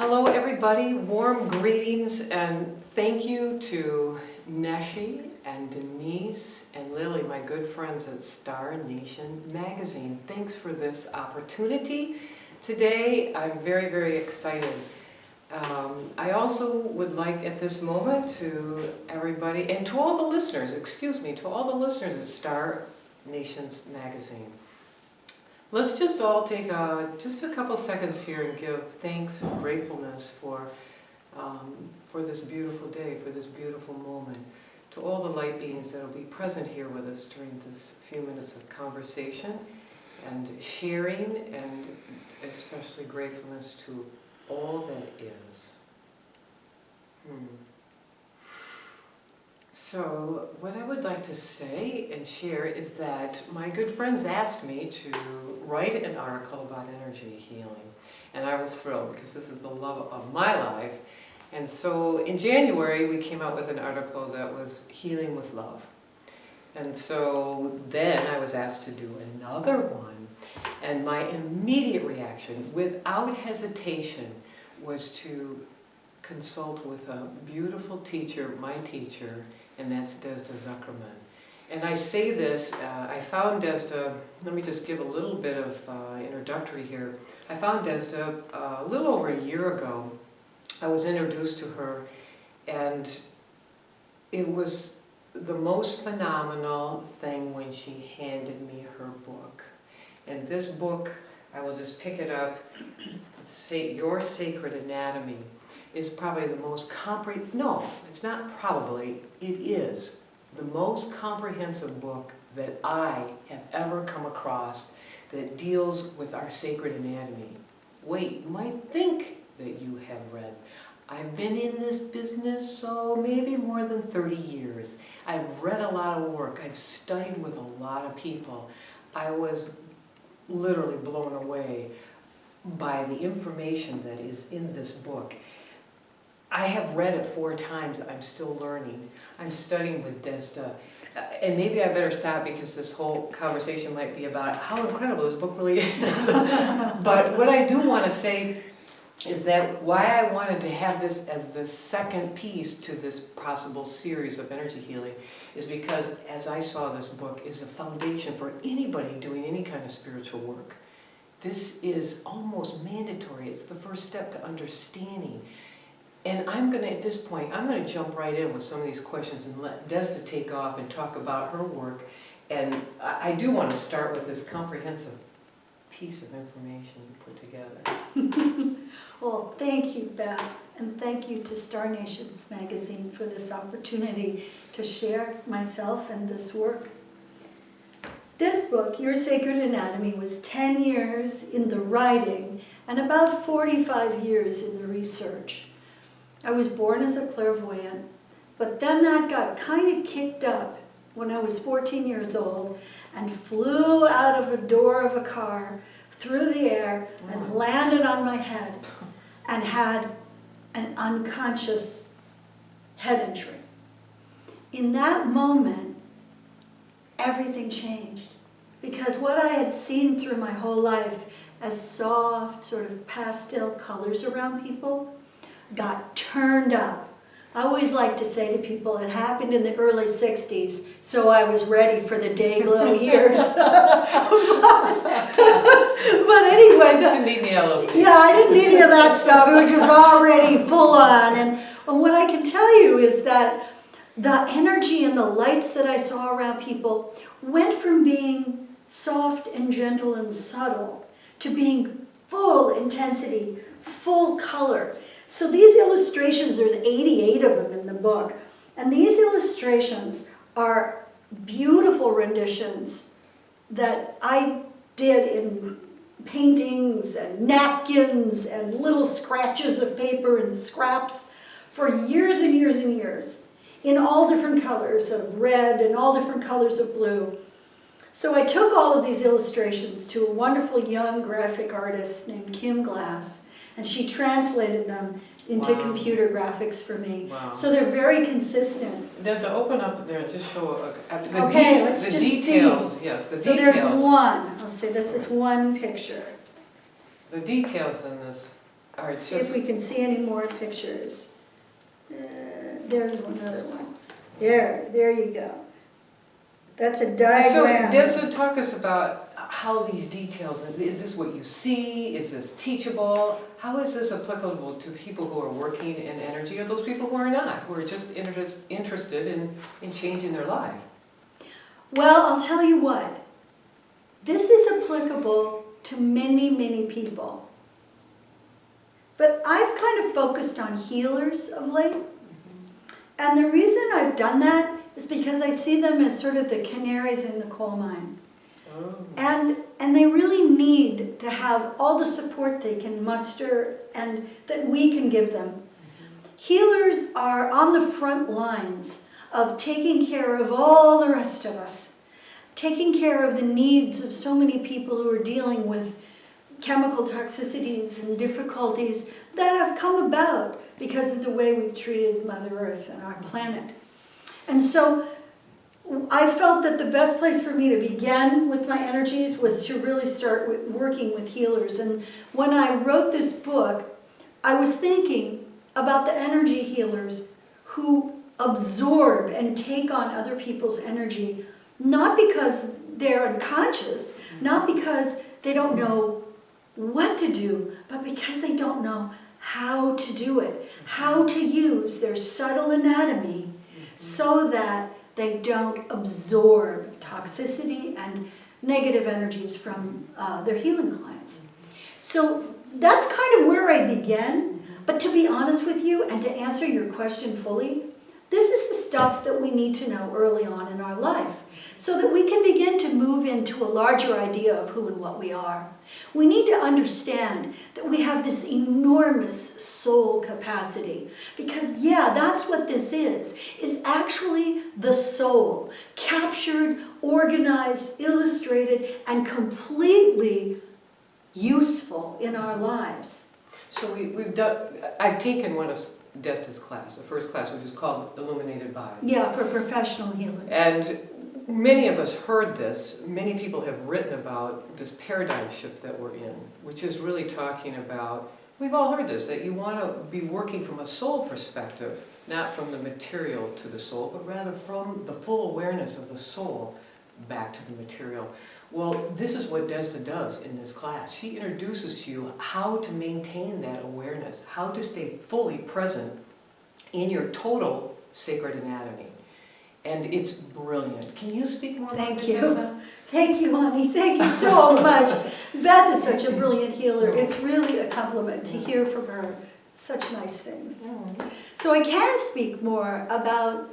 Hello everybody, warm greetings and thank you to Neshi and Denise and Lily, my good friends at Star Nation Magazine. Thanks for this opportunity. Today I'm very, very excited. I also would like at this moment to everybody, and to all the listeners, to all the listeners at Star Nations Magazine. Let's just all take just a couple seconds here and give thanks and gratefulness for this beautiful day, for this beautiful moment. To all the light beings that will be present here with us during this few minutes of conversation and sharing, and especially gratefulness to all that is. So what I would like to say and share is that my good friends asked me to write an article about energy healing. And I was thrilled because this is the love of my life. And so in January we came out with an article that was Healing with Love. And so then I was asked to do another one. And my immediate reaction, without hesitation, was to consult with a beautiful teacher, my teacher, and that's Desda Zuckerman. And I say this, I found Desda, let me just give a little bit of introductory here. I found Desda a little over a year ago. I was introduced to her, and it was the most phenomenal thing when she handed me her book. And this book, I will just pick it up, Your Sacred Anatomy, is probably the most it's not probably, it is the most comprehensive book that I have ever come across that deals with our sacred anatomy. Wait, you might think that you have read. I've been in this business, so maybe more than 30 years. I've read a lot of work. I've studied with a lot of people. I was literally blown away by the information that is in this book. I have read it 4 times. I'm still learning. I'm studying with Desda. And maybe I better stop because this whole conversation might be about how incredible this book really is. But what I do want to say is that why I wanted to have this as the second piece to this possible series of energy healing is because, as I saw this book, is a foundation for anybody doing any kind of spiritual work. This is almost mandatory. It's the first step to understanding. And I'm going to, at this point, I'm going to jump right in with some of these questions and let Desda take off and talk about her work. And I do want to start with this comprehensive piece of information you put together. Well, thank you, Beth, and thank you to Star Nations Magazine for this opportunity to share myself and this work. This book, Your Sacred Anatomy, was 10 years in the writing and about 45 years in the research. I was born as a clairvoyant, but then that got kind of kicked up when I was 14 years old and flew out of a door of a car through the air and landed on my head and had an unconscious head injury. In that moment, everything changed, because what I had seen through my whole life as soft, sort of pastel colors around people got turned up. I always like to say to people, it happened in the early 60s, so I was ready for the day glow years. But anyway, Didn't need the LSD. yeah, I didn't need any of that stuff. It was just already full on. And what I can tell you is that the energy and the lights that I saw around people went from being soft and gentle and subtle to being full intensity, full color. So these illustrations, there's 88 of them in the book, and these illustrations are beautiful renditions that I did in paintings and napkins and little scratches of paper and scraps for years and years and years, in all different colors of red and all different colors of blue. So I took all of these illustrations to a wonderful young graphic artist named Kim Glass, and she translated them into computer graphics for me. Wow. So they're very consistent. Just to open up there, just show Let's the just details. see. Yes, the So details. there's one. I'll say this is one picture. The details in this All right, See if we can see any more pictures. There's another one. There you go. That's a so diagram. Desda, talk us about how these details, is this what you see? Is this teachable? How is this applicable to people who are working in energy or those people who are not, who are just interested in changing their life? Well, I'll tell you what. This is applicable to many, many people. But I've kind of focused on healers of late. And the reason I've done that is because I see them as sort of the canaries in the coal mine. Oh. And they really need to have all the support they can muster and that we can give them. Healers are on the front lines of taking care of all the rest of us, taking care of the needs of so many people who are dealing with chemical toxicities and difficulties that have come about because of the way we've treated Mother Earth and our planet. And so I felt that the best place for me to begin with my energies was to really start working with healers. And when I wrote this book, I was thinking about the energy healers who absorb and take on other people's energy, not because they're unconscious, not because they don't know what to do, but because they don't know how to do it, how to use their subtle anatomy so that they don't absorb toxicity and negative energies from their healing clients. So that's kind of where I began. But to be honest with you and to answer your question fully, this is the stuff that we need to know early on in our life so that we can begin to move into a larger idea of who and what we are. We need to understand that we have this enormous soul capacity because, yeah, that's what this is actually the soul, captured, organized, illustrated, and completely useful in our lives. So we've done, I've taken one of Desda's class, the first class, which is called Illuminated Body. Yeah, for professional healers. And many of us heard this. Many people have written about this paradigm shift that we're in, which is really talking about, we've all heard this, that you want to be working from a soul perspective, not from the material to the soul, but rather from the full awareness of the soul back to the material. Well, this is what Desda does in this class. She introduces to you how to maintain that awareness, how to stay fully present in your total sacred anatomy. And it's brilliant. Can you speak more about that, Desda? Thank you, honey. Thank you so much. Beth is such a brilliant healer. It's really a compliment to hear from her such nice things. So I can speak more about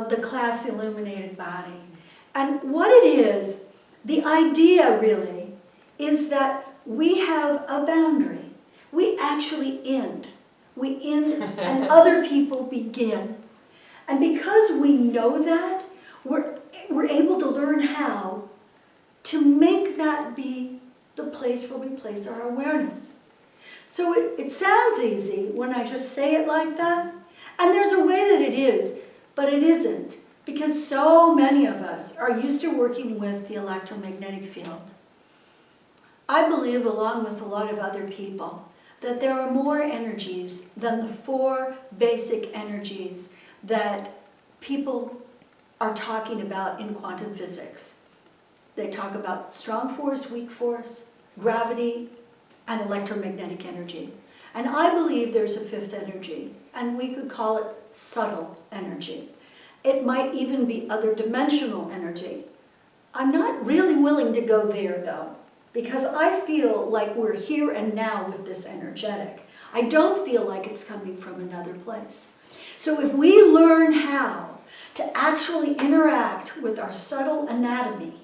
the class Illuminated Body. And what it is, the idea really is that we have a boundary. We actually end. We end and other people begin. And because we know that, we're able to learn how to make that be the place where we place our awareness. So it sounds easy when I just say it like that. And there's a way that it is, but it isn't. Because so many of us are used to working with the electromagnetic field. I believe, along with a lot of other people, that there are more energies than the 4 basic energies that people are talking about in quantum physics. They talk about strong force, weak force, gravity, and electromagnetic energy. And I believe there's a 5th energy, and we could call it subtle energy. It might even be other dimensional energy. I'm not really willing to go there though, because I feel like we're here and now with this energetic. I don't feel like it's coming from another place. So if we learn how to actually interact with our subtle anatomy,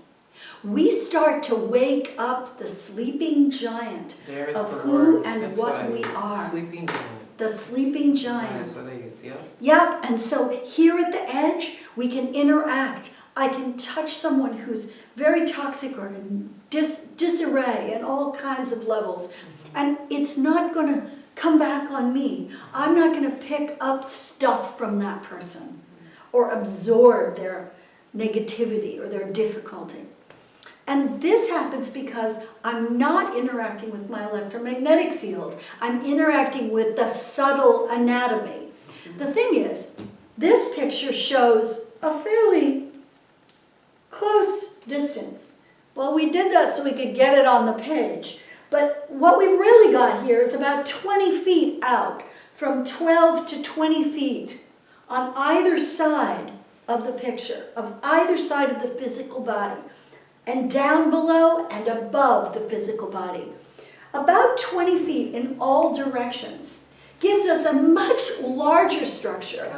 we start to wake up the sleeping giant of who and what we are. Sleeping giant. The sleeping giant. That's what I use, yeah. Yep, and so here at the edge, we can interact. I can touch someone who's very toxic or in disarray and all kinds of levels. And it's not going to come back on me. I'm not going to pick up stuff from that person or absorb their negativity or their difficulty. And this happens because I'm not interacting with my electromagnetic field. I'm interacting with the subtle anatomy. The thing is, this picture shows a fairly close distance. Well, we did that so we could get it on the page. But what we've really got here is about 20 feet out, from 12 to 20 feet on either side of the picture, of either side of the physical body, and down below and above the physical body. About 20 feet in all directions gives us a much larger structure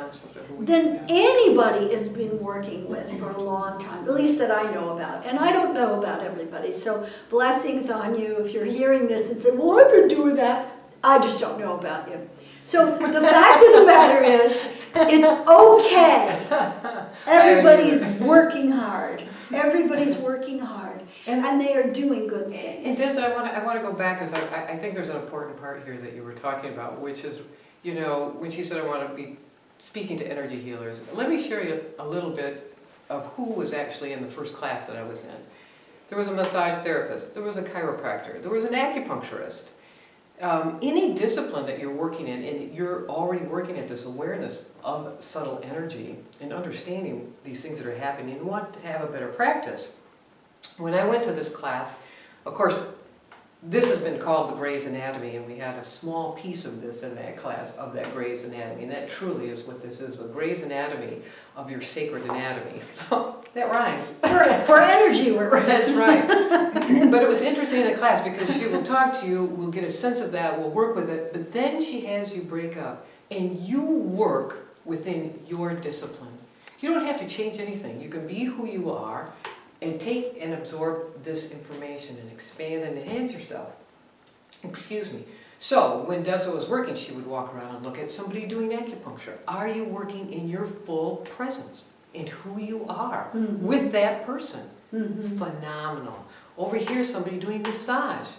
than anybody has been working with for a long time, at least that I know about. And I don't know about everybody, so blessings on you if you're hearing this and say, well, I've been doing that. I just don't know about you. So the fact of the matter is, it's okay. Everybody's working hard. Everybody's working hard. And they are doing good things. And Desda, I want to go back, because I think there's an important part here that you were talking about, which is, you know, when she said I want to be speaking to energy healers, let me share you a little bit of who was actually in the first class that I was in. There was a massage therapist, there was a chiropractor, there was an acupuncturist. Any discipline that you're working in, and you're already working at this awareness of subtle energy and understanding these things that are happening and want to have a better practice. When I went to this class, of course, this has been called the Gray's Anatomy, and we had a small piece of this in that class, of that Gray's Anatomy, and that truly is what this is, the Gray's Anatomy of your sacred anatomy. That rhymes. For energy work. That's right. But it was interesting in the class because she will talk to you, we'll get a sense of that, we'll work with it, but then she has you break up, and you work within your discipline. You don't have to change anything. You can be who you are, and take and absorb this information and expand and enhance yourself. Excuse me. So when Desda was working, she would walk around and look at somebody doing acupuncture. Are you working in your full presence, in who you are, with that person? Phenomenal. Over here, somebody doing massage,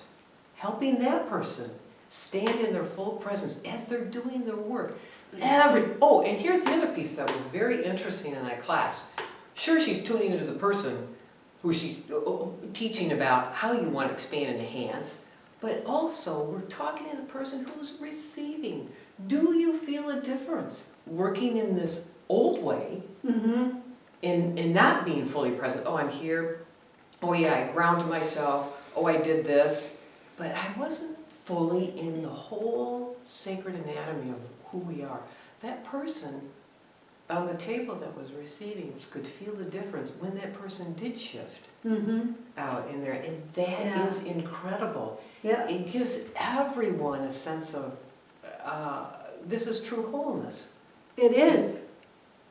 helping that person stand in their full presence as they're doing their work. Oh, and here's the other piece that was very interesting in that class. Sure, she's tuning into the person who she's teaching about how you want to expand and enhance, but also we're talking to the person who's receiving. Do you feel a difference working in this old way and not being fully present? Oh, I'm here. Oh yeah, I grounded myself. Oh, I did this. But I wasn't fully in the whole sacred anatomy of who we are. That person on the table that was receiving could feel the difference when that person did shift out in there. And that is incredible. Yeah. It gives everyone a sense of, this is true wholeness. It is.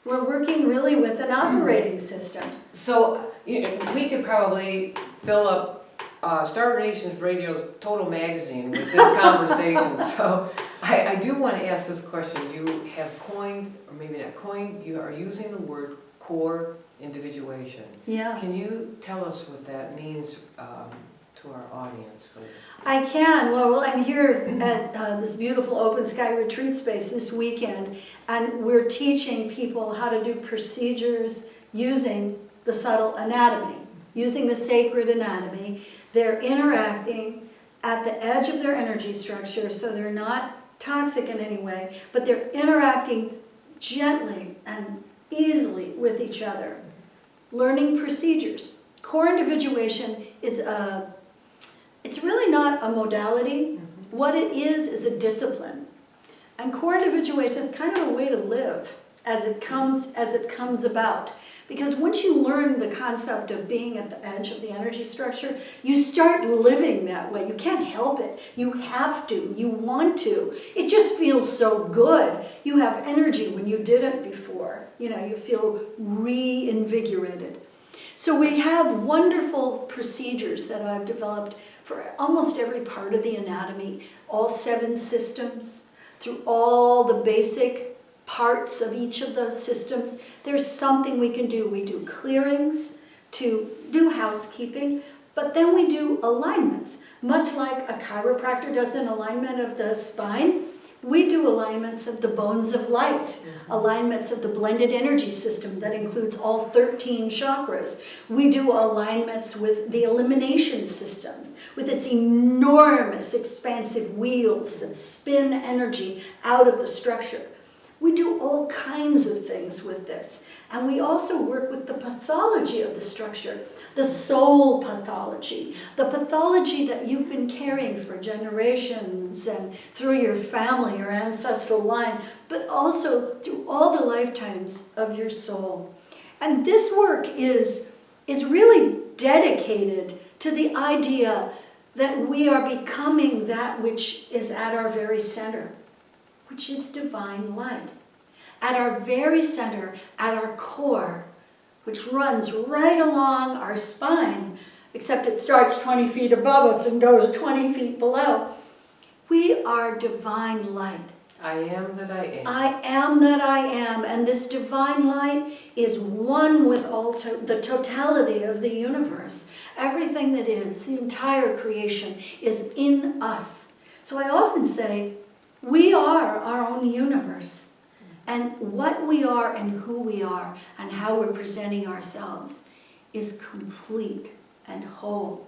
We're working really with an operating system. So we could probably fill up Star Nations Radio's Total Magazine with this conversation. So I do want to ask this question. You have coined, or maybe not coined, you are using the word CoreIndividuation. Yeah. Can you tell us what that means to our audience, please? I can. Well, I'm here at this beautiful open sky retreat space this weekend, and we're teaching people how to do procedures using the subtle anatomy, using the sacred anatomy. They're interacting at the edge of their energy structure, so they're not toxic in any way, but they're interacting gently and easily with each other. Learning procedures. CoreIndividuation is it's really not a modality. What it is a discipline. And CoreIndividuation is kind of a way to live as it comes about. Because once you learn the concept of being at the edge of the energy structure, you start living that way. You can't help it. You have to. You want to. It just feels so good. You have energy when you didn't before. You know, you feel reinvigorated. So we have wonderful procedures that I've developed for almost every part of the anatomy, all 7 systems, through all the basic parts of each of those systems. There's something we can do. We do clearings to do housekeeping, but then we do alignments. Much like a chiropractor does an alignment of the spine, We do alignments of the bones of light, alignments of the blended energy system that includes all 13 chakras. We do alignments with the elimination system, with its enormous expansive wheels that spin energy out of the structure. We do all kinds of things with this. And we also work with the pathology of the structure, the soul pathology, the pathology that you've been carrying for generations and through your family, your ancestral line, but also through all the lifetimes of your soul. And this work is really dedicated to the idea that we are becoming that which is at our very center, which is divine light. At our very center, at our core, which runs right along our spine, except it starts 20 feet above us and goes 20 feet below. We are divine light. I am that I am. I am that I am. And this divine light is one with all the totality of the universe. Everything that is, the entire creation, is in us. So I often say, we are our own universe. And what we are and who we are and how we're presenting ourselves is complete and whole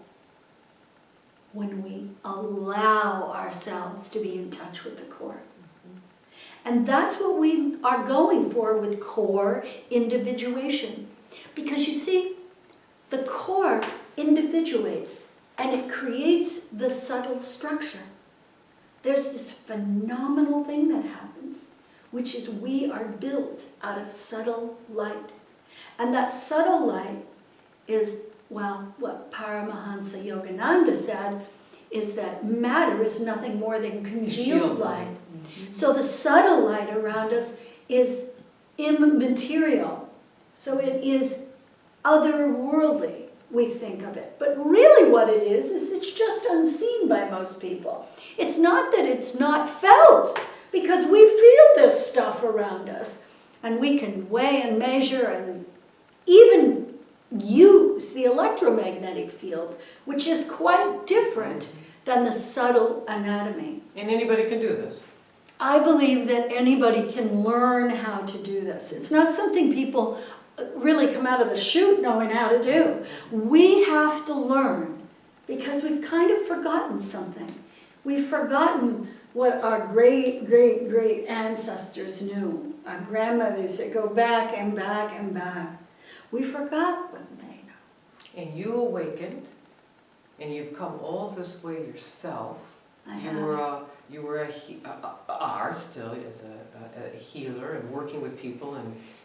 when we allow ourselves to be in touch with the core. And that's what we are going for with core individuation. Because you see, the core individuates and it creates the subtle structure. There's this phenomenal thing that happens, which is we are built out of subtle light. And that subtle light is, well, what Paramahansa Yogananda said is that matter is nothing more than congealed light. So the subtle light around us is immaterial. So it is otherworldly, we think of it. But really what it is it's just unseen by most people. It's not that it's not felt, because we feel this stuff around us. And we can weigh and measure and even use the electromagnetic field, which is quite different than the subtle anatomy. And anybody can do this. I believe that anybody can learn how to do this. It's not something people really come out of the chute knowing how to do. We have to learn because we've kind of forgotten something. We've forgotten what our great, great, great ancestors knew. Our grandmothers that go back and back and back. We forgot what they know. And you awakened, and you've come all this way yourself. I have. You are still as a healer and working with people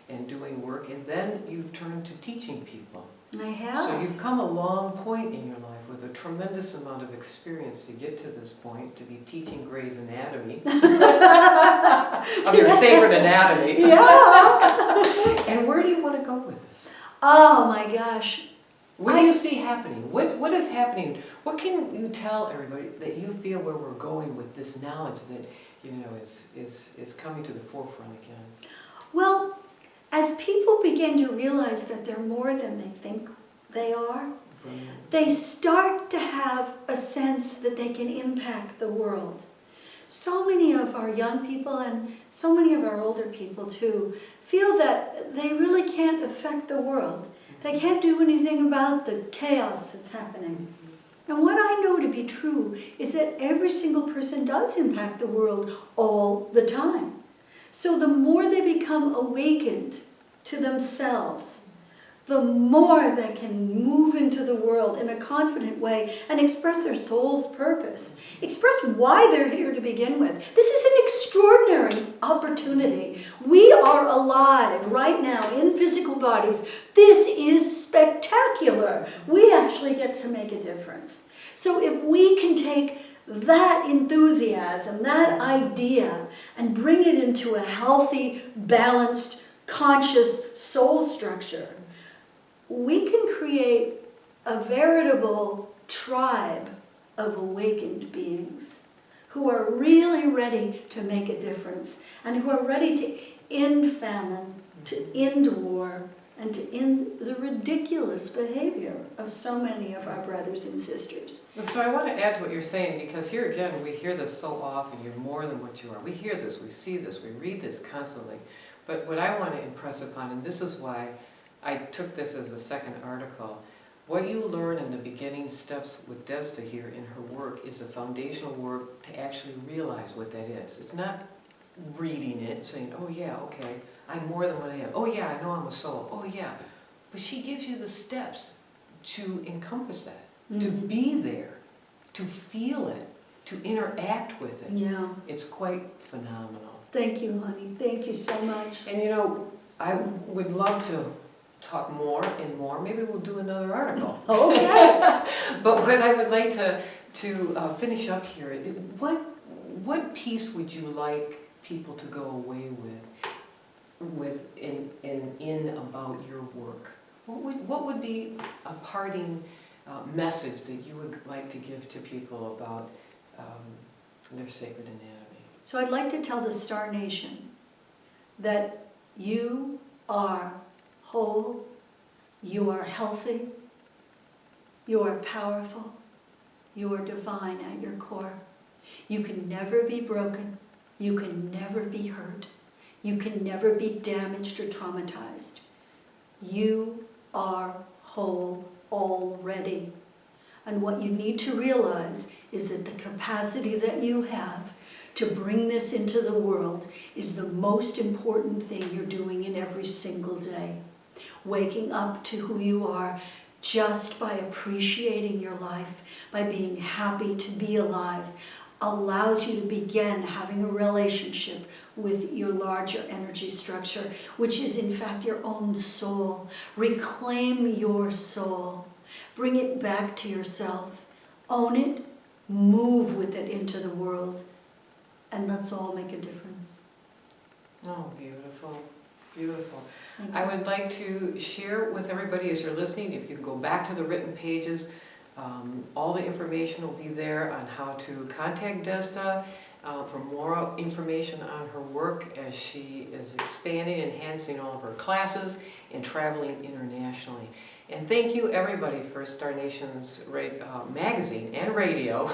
and doing work, and then you've turned to teaching people. I have. So you've come a long point in your life with a tremendous amount of experience to get to this point, to be teaching Grey's Anatomy, of your sacred anatomy. Yeah. And where do you want to go with this? Oh my gosh. What do you see happening? What is happening? What can you tell everybody that you feel where we're going with this knowledge that is coming to the forefront again? Well, as people begin to realize that they're more than they think they are, they start to have a sense that they can impact the world. So many of our young people and so many of our older people too feel that they really can't affect the world. They can't do anything about the chaos that's happening. And what I know to be true is that every single person does impact the world all the time. So the more they become awakened to themselves, the more they can move into the world in a confident way and express their soul's purpose. Express why they're here to begin with. This is an extraordinary opportunity. We are alive right now in physical bodies. This is spectacular. We actually get to make a difference. So if we can take that enthusiasm, that idea, and bring it into a healthy, balanced, conscious soul structure, we can create a veritable tribe of awakened beings who are really ready to make a difference and who are ready to end famine, to end war, and to end the ridiculous behavior of so many of our brothers and sisters. And so I want to add to what you're saying, because here again, we hear this so often, you're more than what you are. We hear this, we see this, we read this constantly. But what I want to impress upon, and this is why I took this as the second article, what you learn in the beginning steps with Desda here in her work is the foundational work to actually realize what that is. It's not reading it, saying, oh yeah, okay, I'm more than what I am. Oh yeah, I know I'm a soul. Oh yeah. But she gives you the steps to encompass that, to be there, to feel it, to interact with it. Yeah. It's quite phenomenal. Thank you, honey. Thank you so much. And you know, I would love to talk more and more. Maybe we'll do another article. Okay. But what I would like to finish up here, what piece would you like people to go away with in about your work? What would be a parting message that you would like to give to people about their sacred anatomy? So I'd like to tell the Star Nation that you are whole, you are healthy, you are powerful, you are divine at your core. You can never be broken, you can never be hurt, you can never be damaged or traumatized. You are whole already. And what you need to realize is that the capacity that you have to bring this into the world is the most important thing you're doing in every single day. Waking up to who you are just by appreciating your life, by being happy to be alive, allows you to begin having a relationship with your larger energy structure, which is in fact your own soul. Reclaim your soul. Bring it back to yourself. Own it. Move with it into the world. And let's all make a difference. Oh, beautiful, beautiful. Thank you. I would like to share with everybody as you're listening, if you can go back to the written pages, all the information will be there on how to contact Desda for more information on her work as she is expanding and enhancing all of her classes and traveling internationally. And thank you everybody for Star Nation's magazine and radio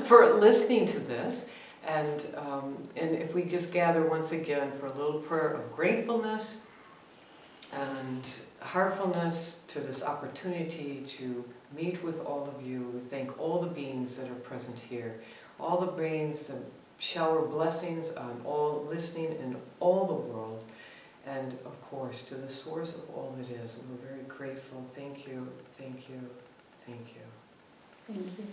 for listening to this. And if we just gather once again for a little prayer of gratefulness and heartfulness to this opportunity to meet with all of you. We thank all the beings that are present here, all the beings that shower blessings on all listening in all the world, and of course to the source of all that is. And we're very grateful. Thank you, thank you, thank you. Thank you.